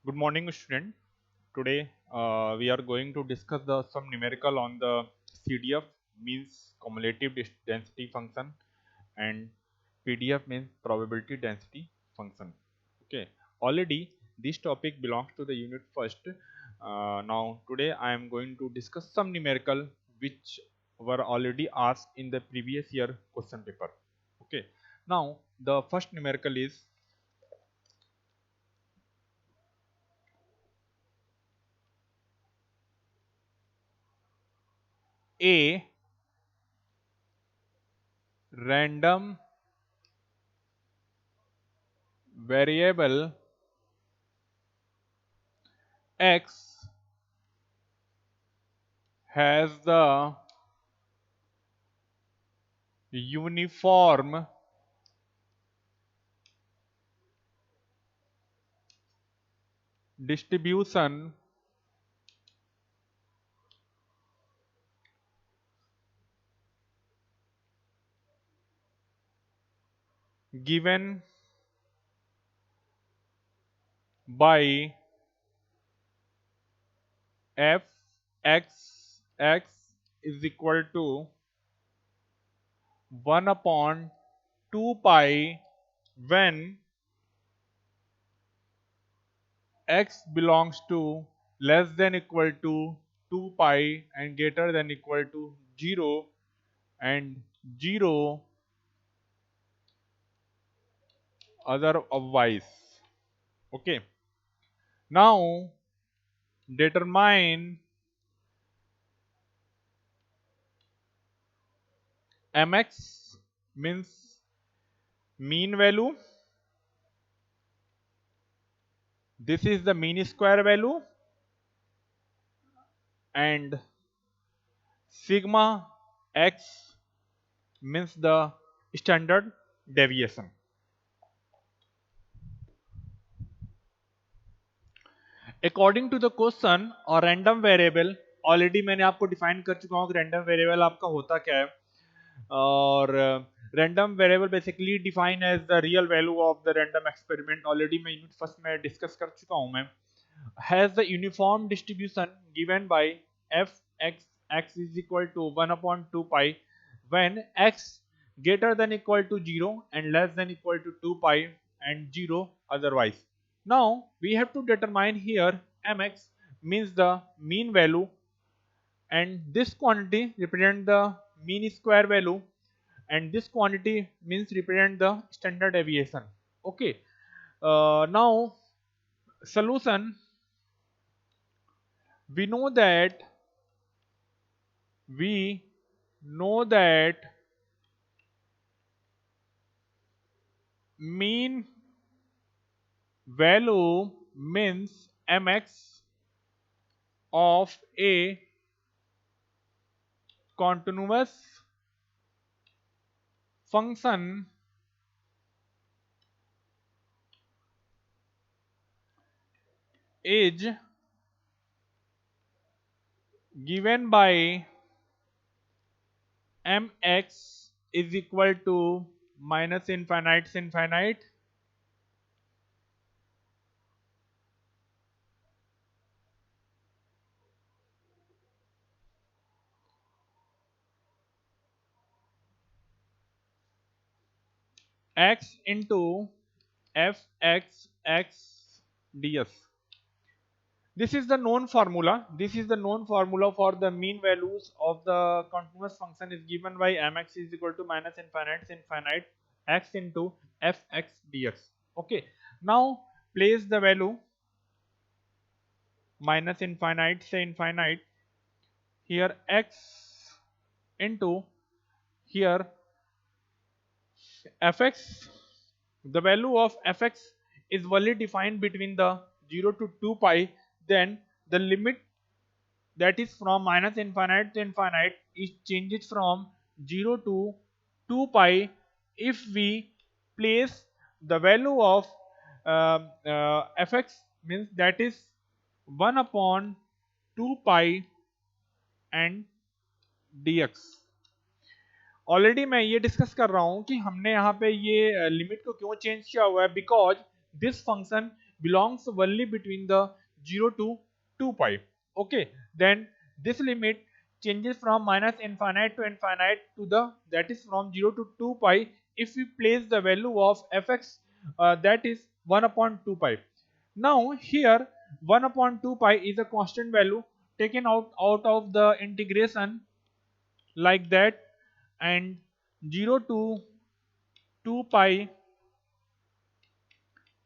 Good morning, student. Today we are going to discuss some numerical on the CDF means cumulative density function and PDF means probability density function. Okay. Already this topic belongs to the unit first. Now today I am going to discuss some numerical which were already asked in the previous year question paper. Okay. Now the first numerical is a random variable x has the uniform distribution given by f x is equal to 1 upon 2 pi when x belongs to less than equal to 2 pi and greater than equal to 0 and 0 otherwise. Okay. Now determine mx means mean value. This is the mean square value and sigma x means the standard deviation. According to the question और random variable already मैंने आपको define कर चुका हूँ कि random variable आपका होता क्या है और random variable basically define as the real value of the random experiment already मैं यूनिट फर्स्ट में डिस्कस कर चुका हूँ मैं has the uniform distribution given by f x x is equal to 1 upon 2 pi when x greater than equal to 0 and less than equal to 2 pi and 0 otherwise. Now we have to determine here mx means the mean value and this quantity represent the mean square value and this quantity means represent the standard deviation. Okay. Now solution, we know that we know that mean value means mx of a continuous function is given by mx is equal to minus infinite to infinite x into fxx ds. This is the known formula. This is the known formula for the mean values of the continuous function is given by mx is equal to minus infinite to infinite x into fx dx. Okay. Now place the value minus infinite to infinite here x into here fx. The value of fx is only defined between the 0 to 2 pi, then the limit that is from minus infinite to infinite is changes from 0 to 2 pi if we place the value of fx means that is 1 upon 2 pi and dx. Already मैं ये discuss कर रहा हूं कि हमने यहाँ पे ये लिमिट को क्यों चेंज किया हुआ है because this function belongs only between the 0 to 2 pi. Okay, then this limit changes from minus infinite to infinite to the, that is from 0 to 2 pi, if we place the value of fx that is 1 upon 2 pi. Now here 1 upon 2 pi is a constant value taken out of the integration like that, and 0 to 2 pi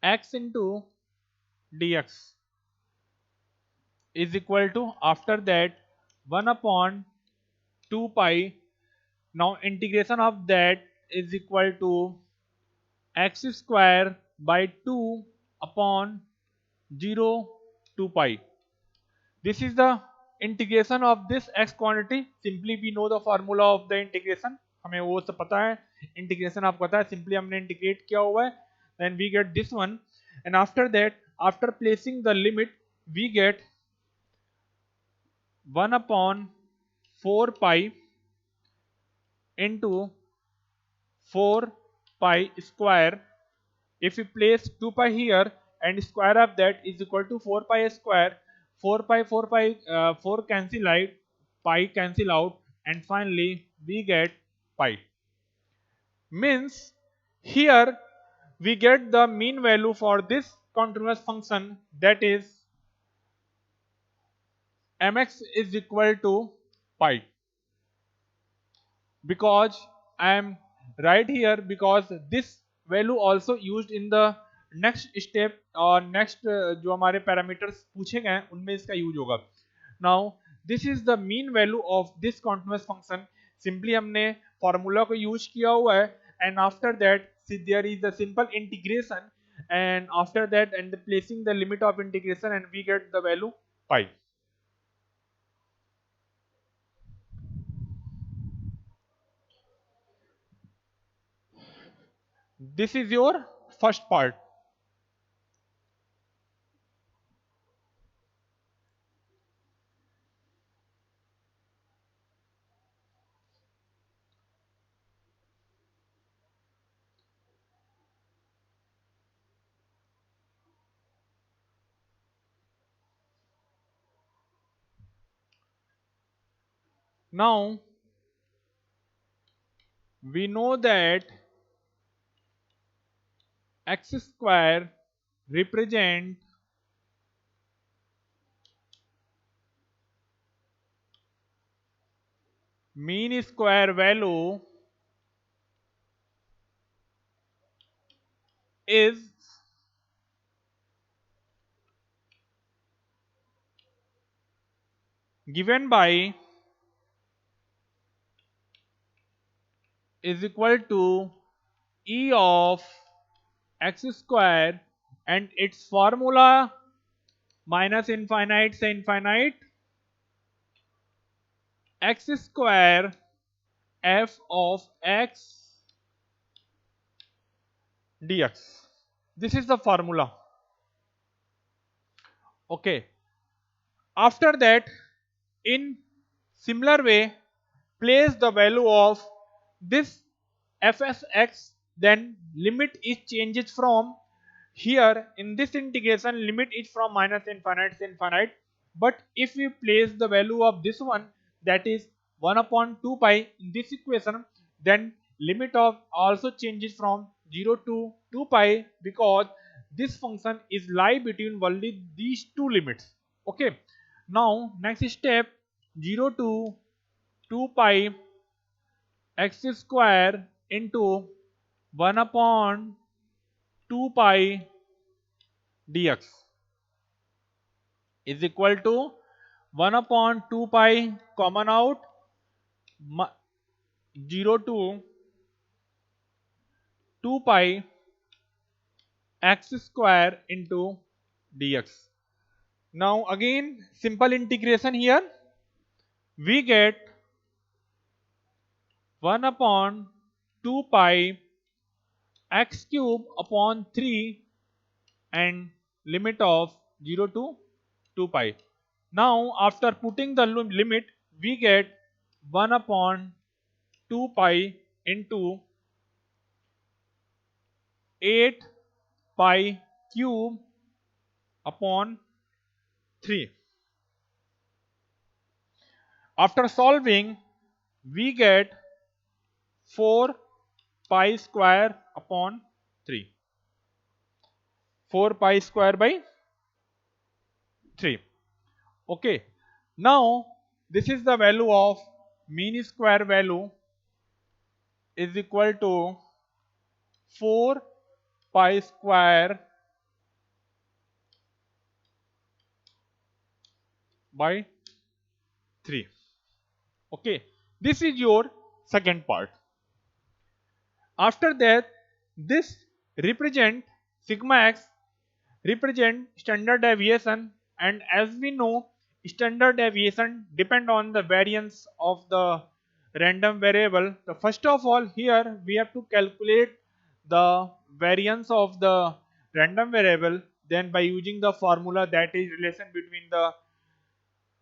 x into dx is equal to, after that, 1 upon 2 pi. Now integration of that is equal to x square by 2 upon 0 to pi. This is the integration of this x quantity. Simply we know the formula of the integration, हमें वो सब पता है, integration आपको पता है, simply हमने integrate किया हुआ है, then we get this one, and after that, after placing the limit, we get 1 upon 4 pi into 4 pi square. If we place 2 pi here and square of that is equal to 4 pi square, 4 pi 4 cancel out, pi cancel out, and finally we get pi. Means here we get the mean value for this continuous function, that is mx is equal to pi. Because I am right here, because this value also used in the next step और next जो हमारे parameters पूछे गए हैं उनमें इसका use होगा. Now this is the mean value of this continuous function. Simply हमने formula को यूज किया हुआ है, and after that there is a simple integration, and after that and placing the limit of integration, and we get the value pi. This is your first part. Now we know that x square represent mean square value is given by is equal to e of x square, and its formula minus infinite से infinite x square f of x dx. This is the formula. Okay. After that, in similar way, place the value of this fsx, then limit is changes from, here in this integration limit is from minus infinite to infinite, but if we place the value of this one, that is 1 upon 2 pi in this equation, then limit of also changes from 0 to 2 pi, because this function is lie between only these two limits. Okay, now next step, 0 to 2 pi x square into 1 upon 2 pi dx is equal to 1 upon 2 pi common out, 0 to 2 pi x square into dx. Now again simple integration here, we get 1 upon 2 pi x cube upon 3 and limit of 0 to 2 pi. Now after putting the limit, we get 1 upon 2 pi into 8 pi cube upon 3. After solving, we get 4 pi square upon 3. 4 pi square by 3. Okay. Now, this is the value of mean square value is equal to 4 pi square by 3. Okay. This is your second part. After that, this represent sigma x represent standard deviation, and as we know, standard deviation depend on the variance of the random variable. So first of all, here we have to calculate the variance of the random variable. Then by using the formula, that is relation between the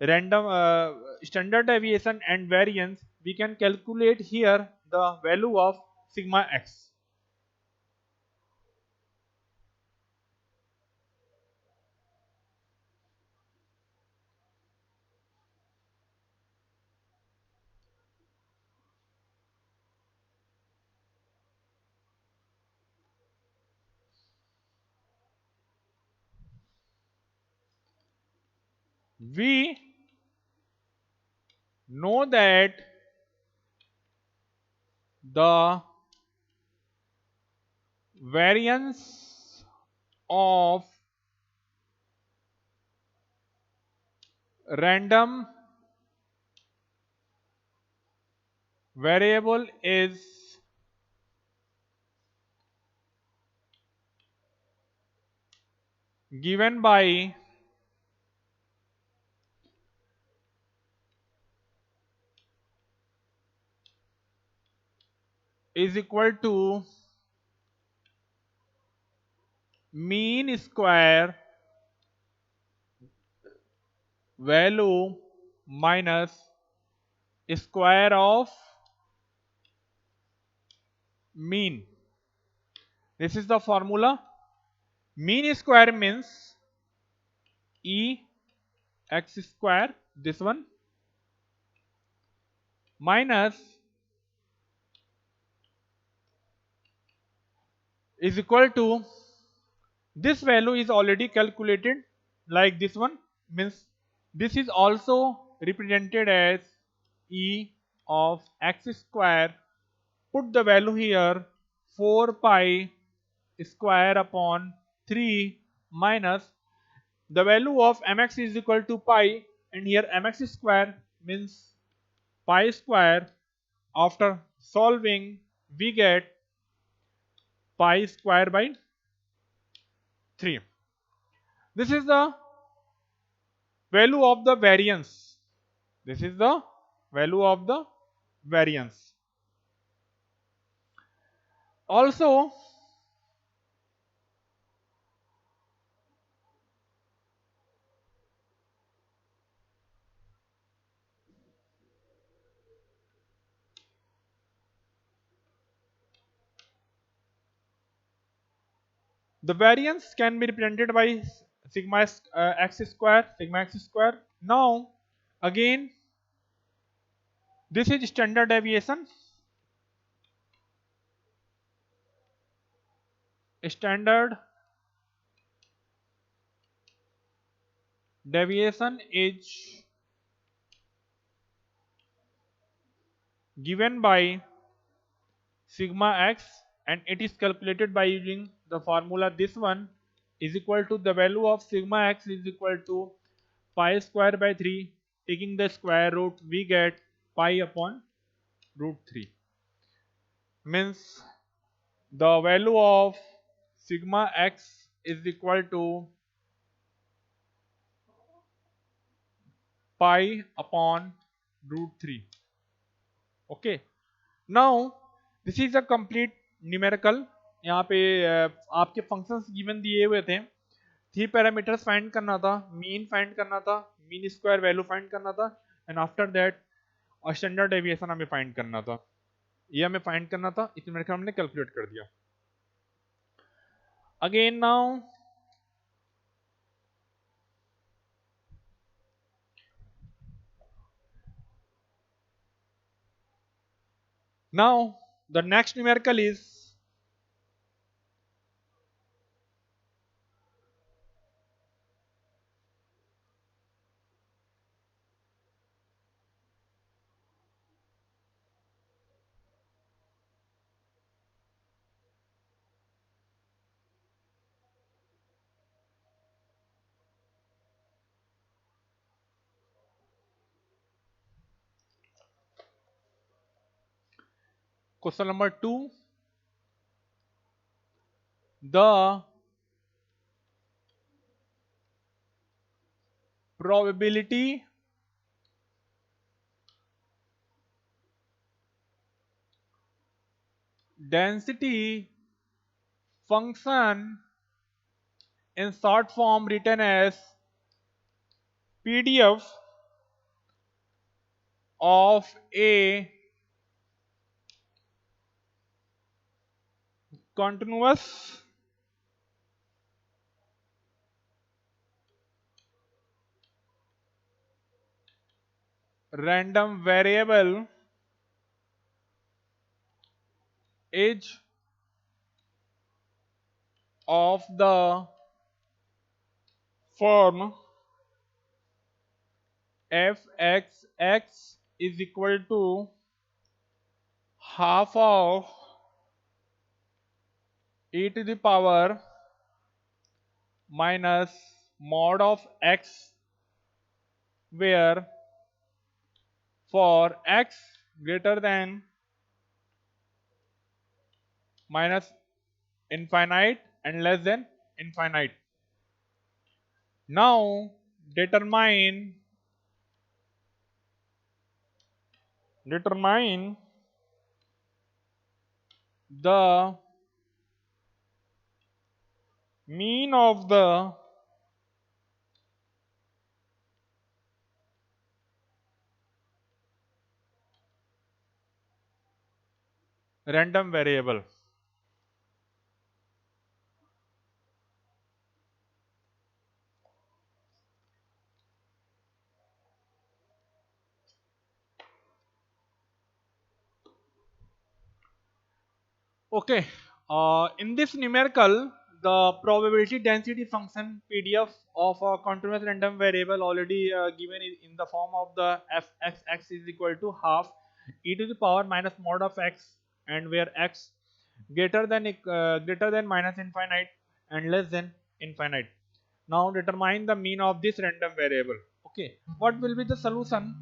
random standard deviation and variance, we can calculate here the value of sigma x. We know that the variance of random variable is given by is equal to mean square value minus square of mean. This is the formula. Mean square means e x square, this one, minus is equal to this value is already calculated like this one, means this is also represented as e of x square. Put the value here, 4 pi square upon 3 minus the value of mx is equal to pi, and here mx square means pi square. After solving, we get pi square by 3. This is the value of the variance. This is the value of the variance. Also, the variance can be represented by sigma x square, sigma x square. Now, again, this is standard deviation. Standard deviation is given by sigma x, and it is calculated by using the formula. This one is equal to the value of sigma x is equal to pi square by 3. Taking the square root, we get pi upon root 3. Means the value of sigma x is equal to pi upon root 3. Okay. Now this is a complete numerical. यहाँ पे आपके functions given दिए हुए थे, 3 parameters find करना था, mean find करना था, मीन स्क्वायर वैल्यू फाइंड करना था, and after that standard deviation हमें फाइंड करना था. ये हमें फाइंड करना था, इस न्यूमेरिकल हमने कैलकुलेट कर दिया. Again now Now the next numerical is question number 2. The probability density function in short form written as PDF of a continuous random variable is of the form fxx is equal to half of e to the power minus mod of x, where for x greater than minus infinite and less than infinite. Now determine the mean of the random variable. Okay, in this numerical, the probability density function PDF of a continuous random variable already given in the form of the fxx is equal to half e to the power minus mod of x, and where x greater than minus infinite and less than infinite. Now determine the mean of this random variable. Okay, what will be the solution?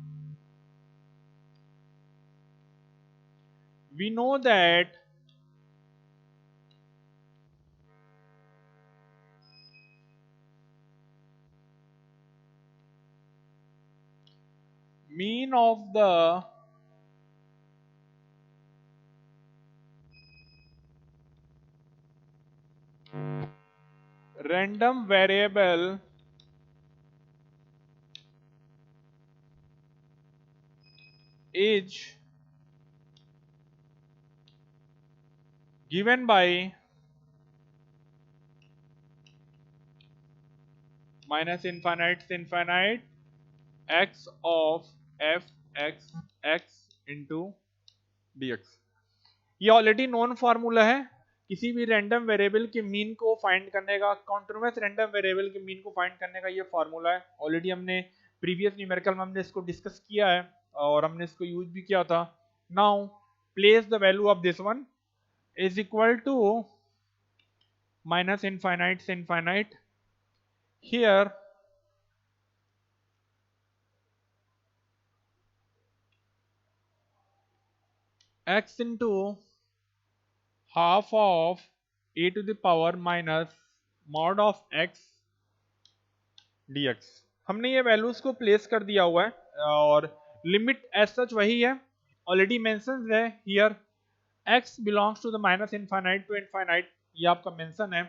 We know that mean of the random variable is given by minus infinite to infinite x of f x x into dx. ये already known formula है किसी भी random variable के mean को find करने का, continuous random variable के mean को फाइंड करने का ये फार्मूला है. ऑलरेडी हमने प्रीवियस न्यूमेरिकल में हमने इसको डिस्कस किया है और हमने इसको यूज भी किया था. Now place the value of this one is equal to minus infinite to infinite. Here x into half of e to the power minus mod of x dx. हमने ये वैल्यूज को प्लेस कर दिया हुआ है और लिमिट एज सच वही है, ऑलरेडी मेंशन है here x belongs to the minus infinite to infinite, ये आपका मेंशन है.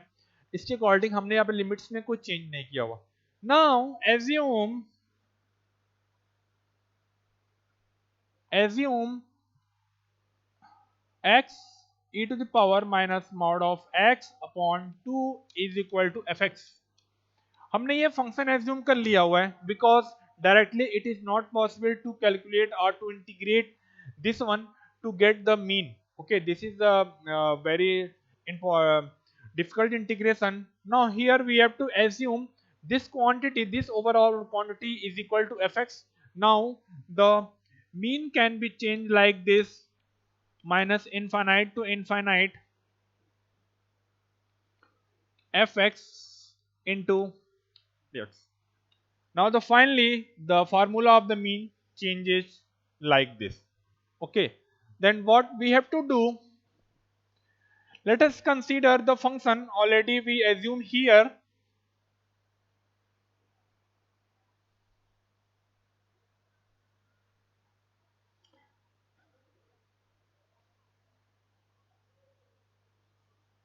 इसके अकॉर्डिंग हमने यहाँ पे लिमिट्स में कोई चेंज नहीं किया हुआ. Now assume x e to the power minus mod of x upon 2 is equal to fx. हमने ये फंक्शन एज्यूम कर लिया हुआ है because directly it is not possible to calculate और to integrate this one to get the mean. Okay, this is a very difficult integration. Now here we have to assume this quantity, this overall quantity is equal to fx. Now the mean can be changed like this: minus infinite to infinite fx into x. Now the finally the formula of the mean changes like this. Okay, then what we have to do, let us consider the function already we assume here.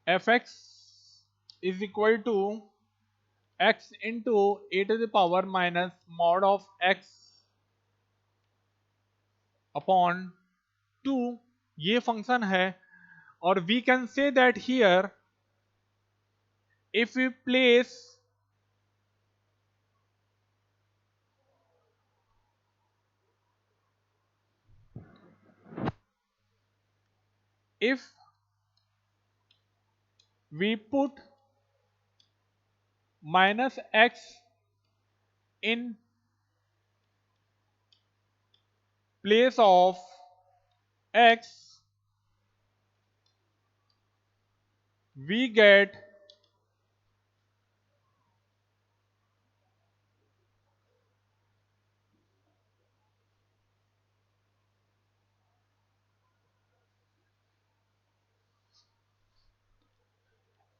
Fx is equal to x into a to the power minus mod of x upon 2 ये function है. और we can say that here if we place if we put minus x in place of x, we get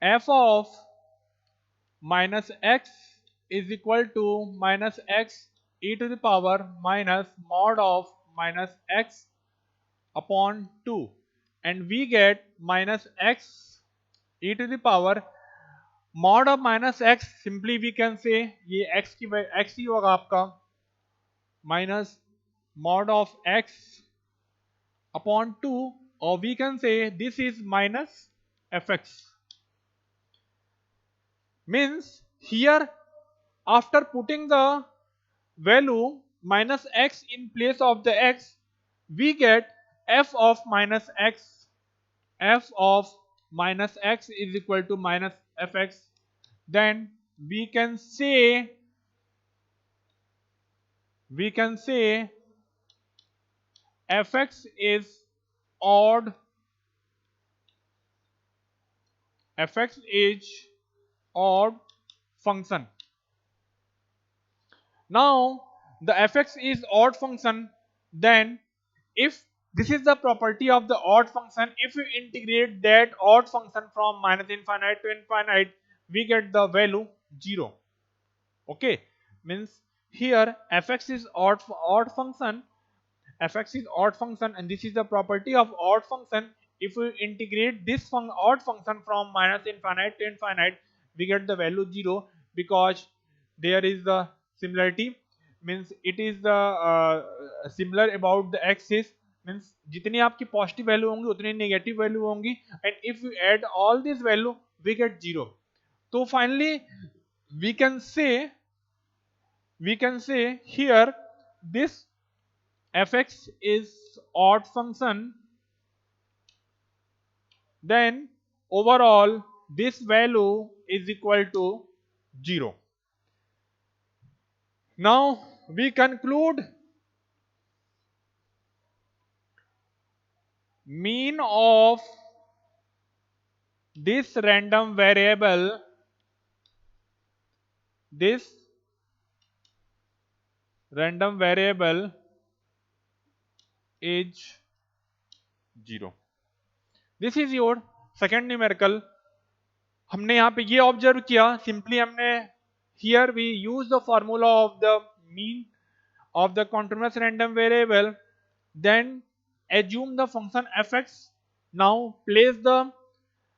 f of minus x is equal to minus x e to the power minus mod of minus x upon 2, and we get minus x e to the power mod of minus x. Simply we can say ये x ही होगा आपका minus mod of x upon 2, or we can say this is minus fx. Means here after putting the value minus x in place of the x, we get f of minus x. F of minus x is equal to minus fx. Then we can say fx is odd. Fx is odd function. Now the fx is odd function. Then if this is the property of the odd function, if we integrate that odd function from minus infinite to infinite, we get the value 0. Okay, means here fx is odd function. Fx is odd function, and this is the property of odd function. If we integrate this odd function from minus infinite to infinite, we get the value 0, because there is the similarity. Means it is the similar about the axis. Means जितनी आपकी positive value होंगी उतनी negative value होंगी, and if you add all this value we get 0. तो finally we can say here this fx is odd function, then overall this value is equal to 0. Now we conclude mean of this random variable is 0. This is your second numerical. हमने यहाँ पे ये observe किया, simply हमने here we use the formula of the mean of the continuous random variable, then assume the function fx. Now place the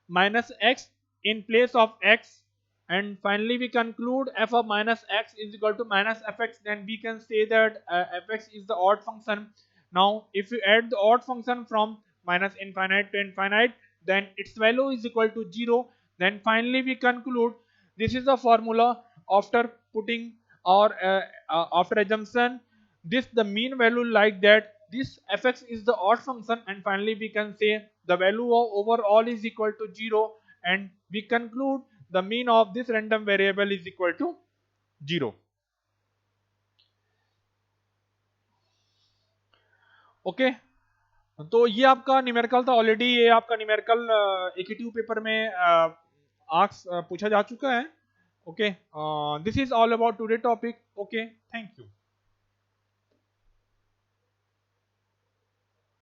minus x in place of x, and finally we conclude f of minus x is equal to minus fx. Then we can say that fx is the odd function. Now if you add the odd function from minus infinite to infinite, then its value is equal to 0. Then finally we conclude this is the formula after putting or after assumption this the mean value like that, this fx is the odd function, and finally we can say the value of overall is equal to 0, and we conclude the mean of this random variable is equal to 0. Okay, तो ये आपका numerical था already, ये आपका numerical AQ paper में arcs पूछा जा चुका है. Okay, this is all about today topic. Okay, thank you.